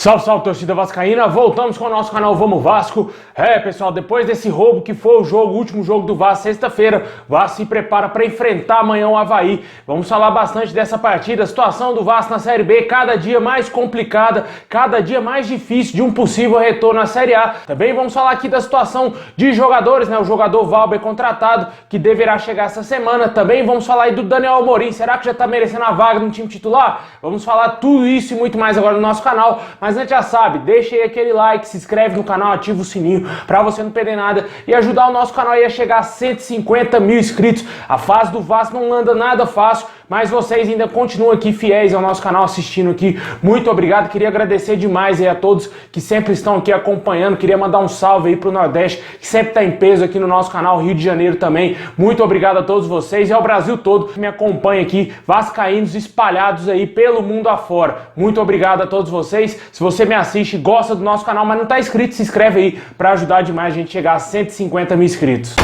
Salve, salve, torcida vascaína, voltamos com o nosso canal Vamos Vasco. Pessoal, depois desse roubo que foi o último jogo do Vasco, sexta-feira, o Vasco se prepara para enfrentar amanhã o Avaí. Vamos falar bastante dessa partida, a situação do Vasco na Série B, cada dia mais complicada, cada dia mais difícil de um possível retorno à Série A. Também vamos falar aqui da situação de jogadores, né? O jogador Valber contratado, que deverá chegar essa semana. Também vamos falar aí do Daniel Amorim, será que já está merecendo a vaga no time titular? Vamos falar tudo isso e muito mais agora no nosso canal. Mas antes já sabe, deixa aí aquele like, se inscreve no canal, ativa o sininho pra você não perder nada e ajudar o nosso canal aí a chegar a 150 mil inscritos. A fase do Vasco não anda nada fácil, mas vocês ainda continuam aqui fiéis ao nosso canal, assistindo aqui. Muito obrigado, queria agradecer demais aí a todos que sempre estão aqui acompanhando. Queria mandar um salve aí pro Nordeste, que sempre tá em peso aqui no nosso canal, Rio de Janeiro também. Muito obrigado a todos vocês e ao Brasil todo que me acompanha aqui, vascaínos espalhados aí pelo mundo afora. Muito obrigado a todos vocês. Se você me assiste, gosta do nosso canal, mas não tá inscrito, se inscreve aí para ajudar demais a gente chegar a 150 mil inscritos.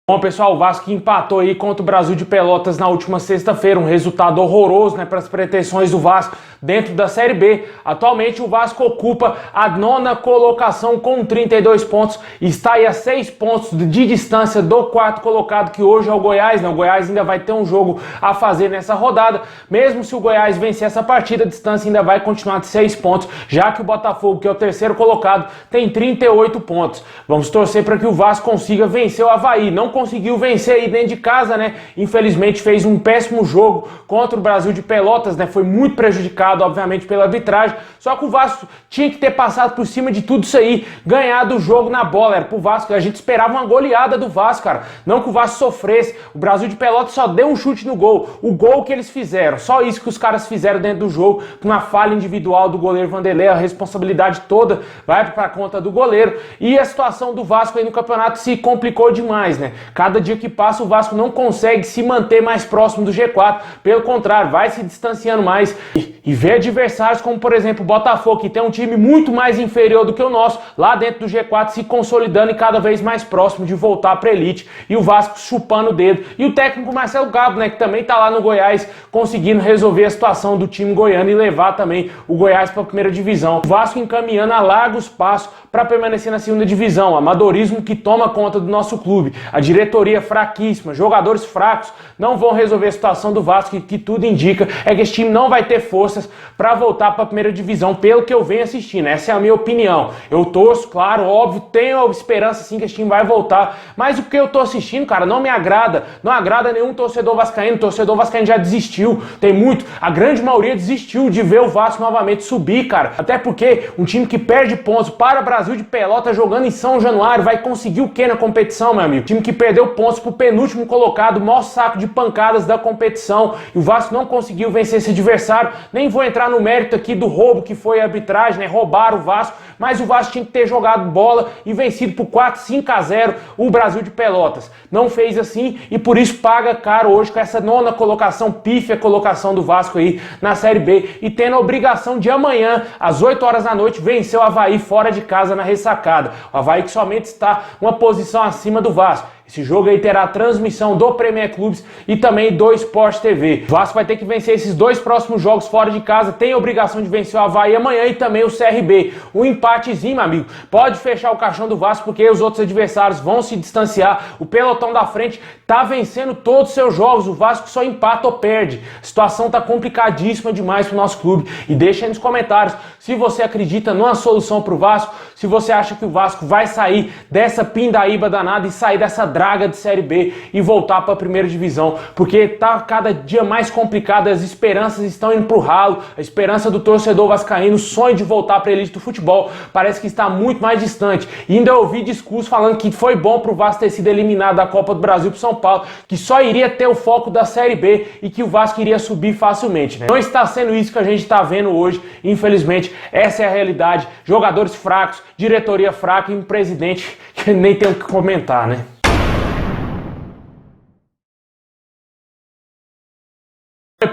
Bom, pessoal, o Vasco empatou aí contra o Brasil de Pelotas na última sexta-feira, um resultado horroroso, né, para as pretensões do Vasco dentro da Série B. Atualmente o Vasco ocupa a 9ª colocação com 32 pontos e está aí a 6 pontos de distância do 4º colocado, que hoje é o Goiás, né? O Goiás ainda vai ter um jogo a fazer nessa rodada. Mesmo se o Goiás vencer essa partida, a distância ainda vai continuar de 6 pontos, já que o Botafogo, que é o 3º colocado, tem 38 pontos. Vamos torcer para que o Vasco consiga vencer o Avaí. Não conseguiu vencer aí dentro de casa, né? Infelizmente fez um péssimo jogo contra o Brasil de Pelotas, né? Foi muito prejudicado, obviamente, pela arbitragem. Só que o Vasco tinha que ter passado por cima de tudo isso aí, ganhado o jogo na bola. Era pro Vasco, a gente esperava uma goleada do Vasco, cara. Não que o Vasco sofresse. O Brasil de Pelotas só deu um chute no gol. O gol que eles fizeram, só isso que os caras fizeram dentro do jogo, com uma falha individual do goleiro Vanderlei, a responsabilidade toda vai pra conta do goleiro. E a situação do Vasco aí no campeonato se complicou demais, né? Cada dia que passa o Vasco não consegue se manter mais próximo do G4, pelo contrário, vai se distanciando mais e vê adversários como, por exemplo, o Botafogo, que tem um time muito mais inferior do que o nosso, lá dentro do G4 se consolidando e cada vez mais próximo de voltar para a elite, e o Vasco chupando o dedo. E o técnico Marcelo Cabo, né, que também tá lá no Goiás, conseguindo resolver a situação do time goiano e levar também o Goiás para a primeira divisão. O Vasco encaminhando a largos passos para permanecer na segunda divisão. Amadorismo que toma conta do nosso clube. A diretoria fraquíssima, jogadores fracos, não vão resolver a situação do Vasco, que tudo indica é que esse time não vai ter forças para voltar para a primeira divisão, pelo que eu venho assistindo. Essa é a minha opinião. Eu torço, claro, óbvio, tenho a esperança sim que esse time vai voltar, mas o que eu tô assistindo, cara, não me agrada. Não agrada nenhum torcedor vascaíno. O torcedor vascaíno já desistiu. Tem muito, a grande maioria desistiu de ver o Vasco novamente subir, cara. Até porque um time que perde pontos para o Brasil de Pelotas jogando em São Januário vai conseguir o que na competição, meu amigo? Time que perdeu pontos pro penúltimo colocado, maior saco de pancadas da competição, e o Vasco não conseguiu vencer esse adversário. Nem vou entrar no mérito aqui do roubo que foi a arbitragem, né? Roubaram o Vasco, mas o Vasco tinha que ter jogado bola e vencido por 4-5-0 o Brasil de Pelotas. Não fez assim e por isso paga caro hoje com essa 9ª colocação, pífia colocação do Vasco aí na Série B, e tendo a obrigação de amanhã, às 8 horas da noite, vencer o Avaí fora de casa na ressacada. O Avaí que somente está uma posição acima do Vasco. Esse jogo aí terá transmissão do Premier Clubes e também do Sport TV. O Vasco vai ter que vencer esses 2 próximos jogos fora de casa, tem a obrigação de vencer o Avaí amanhã e também o CRB. Um empatezinho, meu amigo, pode fechar o caixão do Vasco, porque os outros adversários vão se distanciar. O pelotão da frente tá vencendo todos os seus jogos, o Vasco só empata ou perde. A situação tá complicadíssima demais pro nosso clube. E deixa aí nos comentários se você acredita numa solução pro Vasco, se você acha que o Vasco vai sair dessa pindaíba danada e sair dessa draga de Série B e voltar para a primeira divisão, porque tá cada dia mais complicado, as esperanças estão indo pro ralo, a esperança do torcedor vascaíno, o sonho de voltar para a elite do futebol, parece que está muito mais distante. E ainda ouvi discurso falando que foi bom pro Vasco ter sido eliminado da Copa do Brasil pro São Paulo, que só iria ter o foco da Série B e que o Vasco iria subir facilmente, né? Não está sendo isso que a gente está vendo hoje, infelizmente, essa é a realidade. Jogadores fracos, diretoria fraca e um presidente que nem tem o que comentar, né?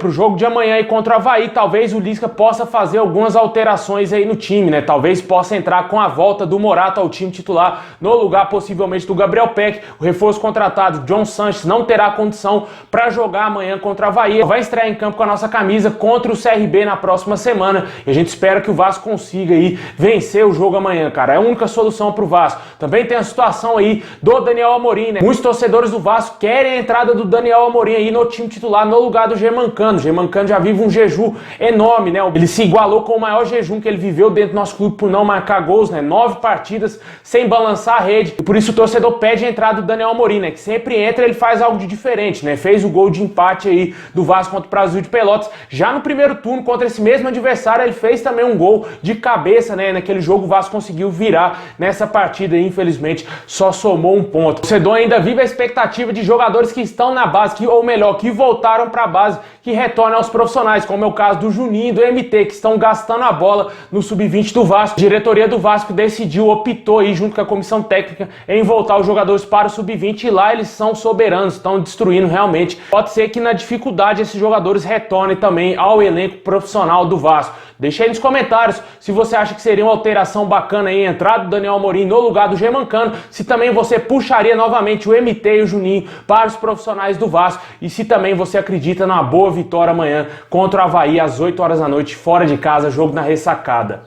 pro jogo de amanhã aí contra o Avaí, talvez o Lisca possa fazer algumas alterações aí no time, né? Talvez possa entrar com a volta do Morato ao time titular, no lugar possivelmente do Gabriel Peck. O reforço contratado, John Sanches, não terá condição para jogar amanhã contra o Avaí. Vai estrear em campo com a nossa camisa contra o CRB na próxima semana. E a gente espera que o Vasco consiga aí vencer o jogo amanhã, cara. É a única solução pro Vasco. Também tem a situação aí do Daniel Amorim, né? Muitos torcedores do Vasco querem a entrada do Daniel Amorim aí no time titular, no lugar do Germancano. O Germancano já vive um jejum enorme, né? Ele se igualou com o maior jejum que ele viveu dentro do nosso clube por não marcar gols, né? 9 partidas sem balançar a rede. E por isso o torcedor pede a entrada do Daniel Amorim, né? Que sempre entra, ele faz algo de diferente, né? Fez o gol de empate aí do Vasco contra o Brasil de Pelotas. Já no primeiro turno, contra esse mesmo adversário, ele fez também um gol de cabeça, né? Naquele jogo o Vasco conseguiu virar nessa partida e infelizmente só somou um ponto. O torcedor ainda vive a expectativa de jogadores que estão na base, ou melhor, que voltaram para a base, que retornam aos profissionais, como é o caso do Juninho e do MT, que estão gastando a bola no sub-20 do Vasco. A diretoria do Vasco decidiu, optou aí junto com a comissão técnica em voltar os jogadores para o sub-20 e lá eles são soberanos, estão destruindo realmente. Pode ser que na dificuldade esses jogadores retornem também ao elenco profissional do Vasco. Deixa aí nos comentários se você acha que seria uma alteração bacana aí, a entrada do Daniel Amorim no lugar do Germancano, se também você puxaria novamente o MT e o Juninho para os profissionais do Vasco e se também você acredita numa boa vitória amanhã contra o Avaí às 8 horas da noite, fora de casa, jogo na ressacada.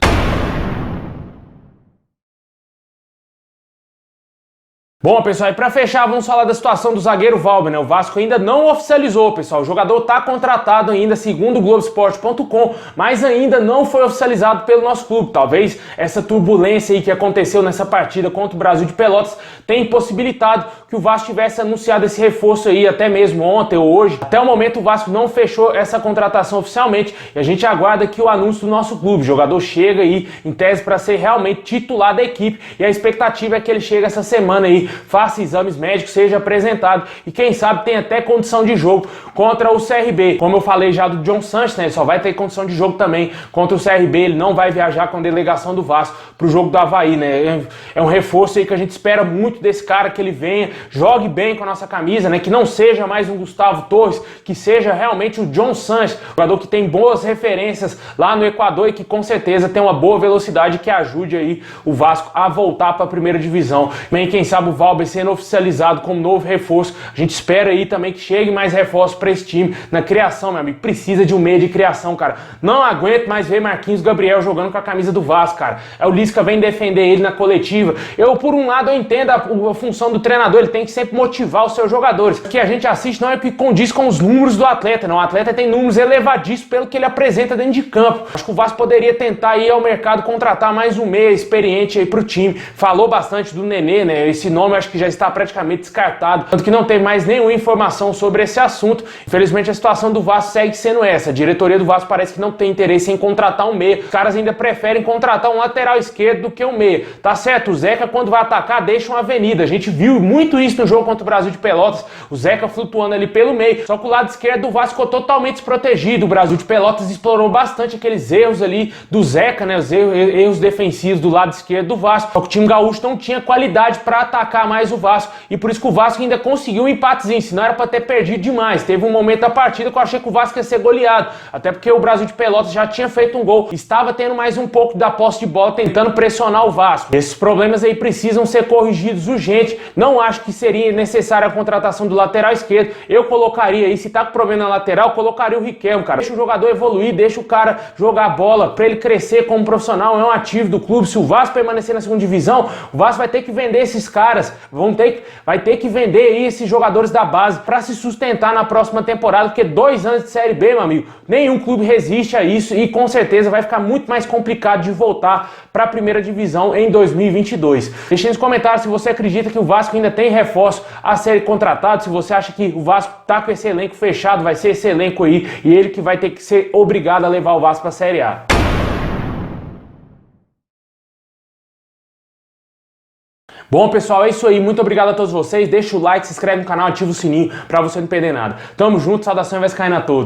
Bom, pessoal, e para fechar, vamos falar da situação do zagueiro Valber, né? O Vasco ainda não oficializou, pessoal. O jogador está contratado ainda, segundo o Globoesporte.com, mas ainda não foi oficializado pelo nosso clube. Talvez essa turbulência aí que aconteceu nessa partida contra o Brasil de Pelotas tenha possibilitado que o Vasco tivesse anunciado esse reforço aí até mesmo ontem ou hoje. Até o momento o Vasco não fechou essa contratação oficialmente e a gente aguarda aqui o anúncio do nosso clube. O jogador chega aí em tese para ser realmente titular da equipe e a expectativa é que ele chegue essa semana aí, faça exames médicos, seja apresentado e quem sabe tem até condição de jogo contra o CRB. Como eu falei já do John Sanches, né, ele só vai ter condição de jogo também contra o CRB, ele não vai viajar com a delegação do Vasco pro jogo do Avaí, né? É um reforço aí que a gente espera muito desse cara, que ele venha, jogue bem com a nossa camisa, né, que não seja mais um Gustavo Torres, que seja realmente o John Sanches, jogador que tem boas referências lá no Equador e que com certeza tem uma boa velocidade que ajude aí o Vasco a voltar para a primeira divisão. Também quem sabe o Valber sendo oficializado como novo reforço. A gente espera aí também que chegue mais reforços para esse time na criação, meu amigo. Precisa de um meio de criação, cara. Não aguento mais ver Marquinhos Gabriel jogando com a camisa do Vasco, cara. O Lisca vem defender ele na coletiva. Por um lado, eu entendo a função do treinador, ele tem que sempre motivar os seus jogadores. O que a gente assiste não é o que condiz com os números do atleta, não. O atleta tem números elevadíssimos pelo que ele apresenta dentro de campo. Acho que o Vasco poderia tentar ir ao mercado contratar mais um meia experiente aí pro time. Falou bastante do Nenê, né? Esse nome acho que já está praticamente descartado, tanto que não tem mais nenhuma informação sobre esse assunto. Infelizmente a situação do Vasco segue sendo essa. A diretoria do Vasco parece que não tem interesse em contratar um meia. Os caras ainda preferem contratar um lateral esquerdo do que um meia. Tá certo, o Zeca quando vai atacar deixa uma avenida. A gente viu muito isso no jogo contra o Brasil de Pelotas, o Zeca flutuando ali pelo meio, só que o lado esquerdo do Vasco ficou totalmente desprotegido. O Brasil de Pelotas explorou bastante aqueles erros ali do Zeca, né, os erros defensivos do lado esquerdo do Vasco. Só que o time gaúcho não tinha qualidade para atacar mais o Vasco e por isso que o Vasco ainda conseguiu um empatezinho, senão era para ter perdido demais. Teve um momento da partida que eu achei que o Vasco ia ser goleado, até porque o Brasil de Pelotas já tinha feito um gol, estava tendo mais um pouco da posse de bola, tentando pressionar o Vasco. Esses problemas aí precisam ser corrigidos urgente. Não acho que seria necessária a contratação do lateral esquerdo. Eu colocaria aí, se tá com problema na lateral, colocaria o Riquelme, cara. Deixa o jogador evoluir, deixa o cara jogar bola, para ele crescer como profissional, é um ativo do clube. Se o Vasco permanecer na segunda divisão, o Vasco vai ter que vender esses caras, vai ter que vender aí esses jogadores da base para se sustentar na próxima temporada, porque 2 anos de Série B, meu amigo, nenhum clube resiste a isso e com certeza vai ficar muito mais complicado de voltar para a primeira divisão em 2022. Deixe nos comentários se você acredita que o Vasco ainda tem reforço a ser contratado, se você acha que o Vasco tá com esse elenco fechado, vai ser esse elenco aí e ele que vai ter que ser obrigado a levar o Vasco para a Série A. Bom, pessoal, é isso aí. Muito obrigado a todos vocês. Deixa o like, se inscreve no canal, ativa o sininho para você não perder nada. Tamo junto, saudação vascaína a todos.